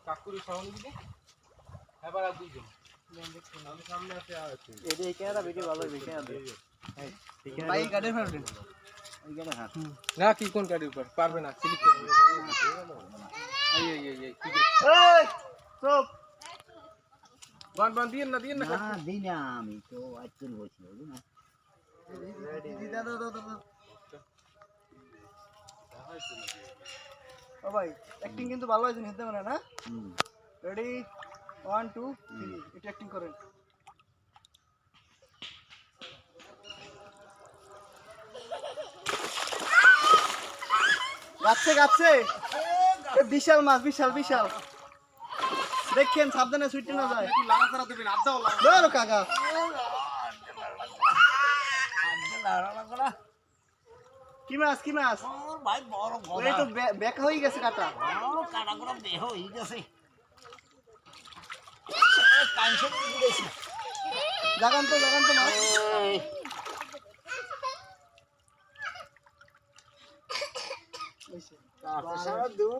কাকুরি সামনে দিকে এবার আর দুইজন সামনে আছে আর আছে এটা ক্যামেরা ভিডিও ভালো হইবে ভাই গাড়ির ফেলবেন না কি কোন গাড়ির উপর পারবে না স্লিপ করবে এই কি এই চুপ বান দিন না না দিই না আমি তো আজকাল বসি না ও ভাই অ্যাক্টিং কিন্তু ভালো হয়েছে নিতে পারে না রেডি 1 2 3 এটা অ্যাক্টিং করেন গাচ্ছে বিশাল মাছ বিশাল দেখেন সাবধানে ছুটতে না যায় একটু লাগা করা দেবেন আদা ওলা ধরো কাকা কি মাছ ভাই বড় এই তো বেকা হয়ে গেছে কাটা কাটা করে দেহ হয়ে গেছে কাইনশন দিয়েছি জাগান তো মাছ কাটা সারা